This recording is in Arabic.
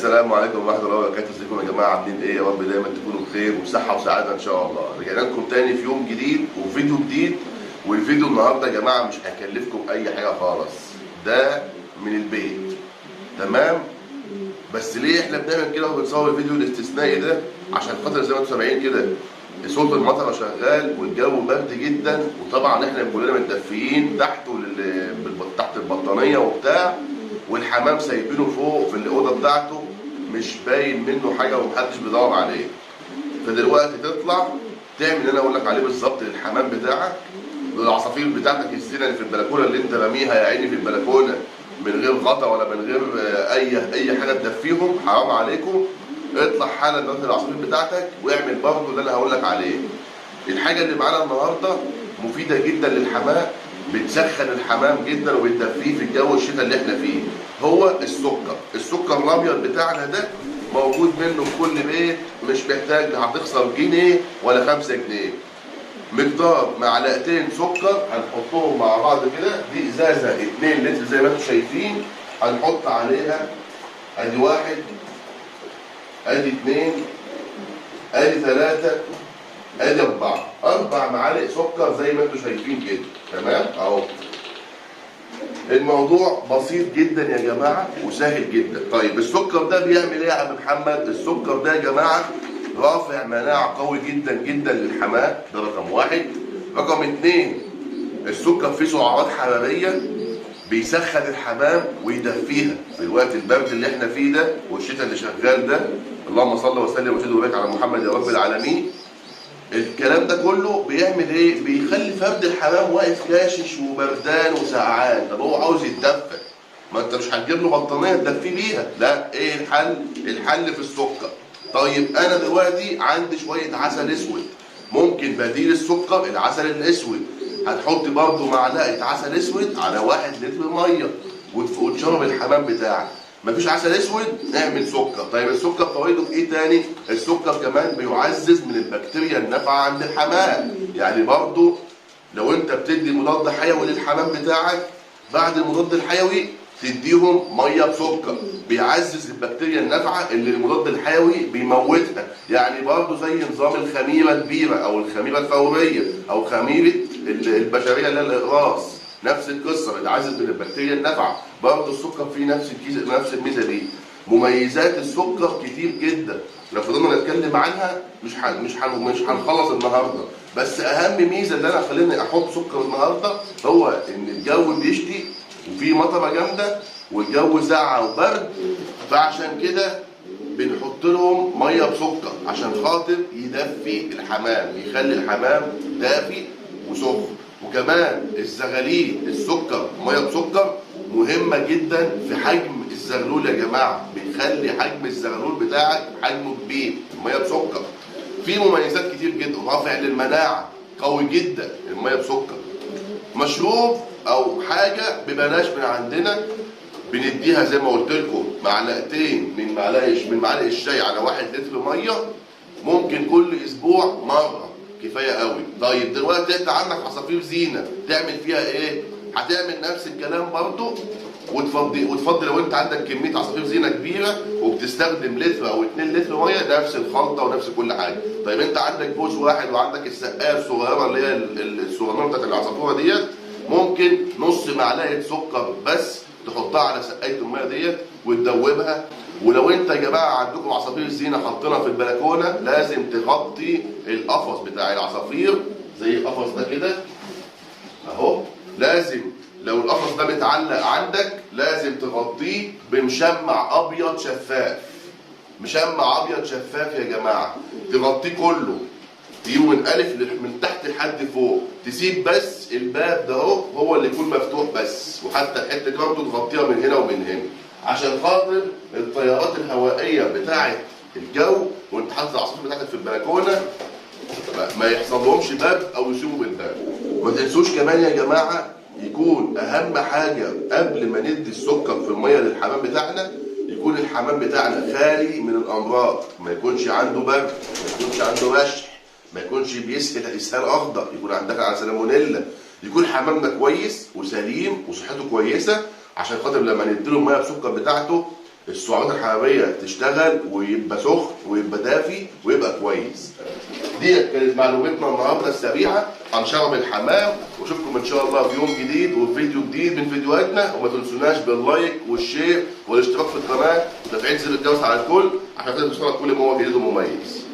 السلام عليكم ورحمه الله وبركاته. ازيكم يا جماعه؟ عاملين ايه؟ يا رب دايما تكونوا بخير وبصحه وسعاده ان شاء الله. رجعنا لكم تاني في يوم جديد وفيديو جديد. والفيديو النهارده يا جماعه مش هيكلفكم اي حاجه خالص، ده من البيت، تمام؟ بس ليه احنا بنعمل كده وبنصور الفيديو الاستثنائي ده؟ عشان خاطر زي ما انتم سامعين كده صوت المطره شغال والجو برد جدا، وطبعا احنا كلنا متدفيين تحت البطانيه وبتاع، والحمام سايبينه فوق في الاوضه بتاعته مش باين منه حاجه ومحدش بيدور عليه. فدلوقتي تطلع تعمل اللي انا اقول لك عليه بالظبط للحمام بتاعك، للعصافير بتاعتك الزينه اللي في البلكونه اللي انت راميها يا عيني في البلكونه من غير غطا ولا من غير اي حاجه تدفيهم، حرام عليكم. اطلع حالا دلوقتي للعصافير بتاعتك واعمل برضه اللي انا هقول لك عليه. الحاجه اللي معانا النهارده مفيده جدا للحمام، بتسخن الحمام جدا وبتدفيه في الجو الشتاء اللي احنا فيه. هو السكر الابيض بتاعنا ده موجود منه في كل بيت، مش محتاج هتخسر جنيه ولا 5 جنيه. مقدار معلقتين سكر هنحطهم مع بعض كده، دي ازازه 2 لتر زي ما انتم شايفين، هنحط عليها ادي 1 ادي 2 ادي 3 ادي 4 معالق سكر زي ما انتم شايفين كده، تمام؟ اهو الموضوع بسيط جدا يا جماعه وسهل جدا. طيب السكر ده بيعمل ايه يا عم محمد؟ السكر ده يا جماعه رافع مناعه قوي جدا جدا للحمام، ده رقم 1. رقم 2 السكر فيه سعرات حراريه بيسخن الحمام ويدفيها في الوقت البرد اللي احنا فيه ده والشتاء اللي شغال ده. اللهم صل وسلم وزد وبارك على محمد يا رب العالمين. الكلام ده كله بيعمل ايه؟ بيخلي فرد الحمام واقف كاشش وبردان وسقعان. طب هو عاوز يتدفى، ما انت مش هتجيب له بطانيه تدفيه بيها، لا. ايه الحل؟ الحل في السكر. طيب انا دلوقتي عندي شويه عسل اسود، ممكن بديل السكر العسل الاسود. هتحط برضه معلقه عسل اسود على 1 لتر ميه وتشرب الحمام بتاعك. مفيش عسل اسود؟ نعمل سكر. طيب السكر فوائده في ايه تاني؟ السكر كمان بيعزز من البكتيريا النافعه عند الحمام. يعني برضه لو انت بتدي مضاد حيوي للحمام بتاعك، بعد المضاد الحيوي تديهم ميه بسكر، بيعزز البكتيريا النافعه اللي المضاد الحيوي بيموتها. يعني برضه زي نظام الخميره البيره او الخميره الفوريه او خميره البشريه اللي هي الاقراص، نفس القصه، بتعزز من البكتيريا النافعه. برضه السكر فيه نفس الميزه دي. مميزات السكر كتير جدا، لو فضلنا نتكلم عنها مش هنخلص النهارده. بس اهم ميزه اللي انا خليني احط سكر النهارده هو ان الجو بيشتي وفي مطره جامده والجو ساقعه وبرد، فعشان كده بنحط لهم ميه بسكر عشان خاطر يدفي الحمام، يخلي الحمام دافي وسخن. وكمان الزغاليل، السكر ميه بسكر مهمه جدا في حجم الزغلول يا جماعه، بيخلي حجم الزغلول بتاعك حجمه كبير. الميه بسكر في مميزات كتير جدا، رافع للمناعه قوي جدا الميه بسكر. مشروب او حاجه ببلاش من عندنا بنديها زي ما قلت لكم معلقتين من معلق الشاي على 1 لتر ميه، ممكن كل اسبوع مره، كفايه قوي. طيب دلوقتي انت عندك عصافير زينه، تعمل فيها ايه؟ هتعمل نفس الكلام برضو وتفضي لو انت عندك كميه عصافير زينه كبيره وبتستخدم لتر او 2 لتر ميه، نفس الخلطه ونفس كل حاجه. طيب انت عندك بوز واحد وعندك السقايه الصغيره اللي هي الصغيره بتاعت العصافوره ديت، ممكن نص معلقه سكر بس تحطها على سقايه الميه ديت وتدوبها. ولو انت يا جماعه عندكم عصافير زينه حاطينها في البلكونه، لازم تغطي القفص بتاع العصافير زي القفص ده كده اهو. لازم لو القفص ده متعلق عندك لازم تغطيه بمشمع ابيض شفاف، مشمع ابيض شفاف يا جماعه، تغطيه كله، تجيبه من تحت لحد فوق، تسيب بس الباب ده اهو هو اللي يكون مفتوح بس، وحتى الحته دي برضه تغطيها من هنا ومن هنا عشان خاطر التيارات الهوائيه بتاعه الجو وانت حاطط العصافير بتاعتك في البلكونه ما يحصلهمش باب او يسيبوا بالباب. ما تنسوش كمان يا جماعه يكون اهم حاجه قبل ما ندي السكر في الميه للحمام بتاعنا، يكون الحمام بتاعنا خالي من الامراض، ما يكونش عنده برد، ما يكونش عنده رشح، ما يكونش بيسهل اسهال اخضر، يكون عندك على سالمونيلا، يكون حمامنا كويس وسليم وصحته كويسه، عشان خاطر لما نديله الميه بسكر بتاعته السعرات الحراريه تشتغل ويبقى سخن ويبقى دافي ويبقى كويس. دي كانت معلوماتنا النهارده السريعه عن شرب الحمام، واشوفكم ان شاء الله في يوم جديد وفي فيديو جديد من فيديوهاتنا. وما تنسوناش باللايك والشير والاشتراك في القناه وتفعيل زر الجرس على الكل عشان توصلك كل ما هو جديد ومميز.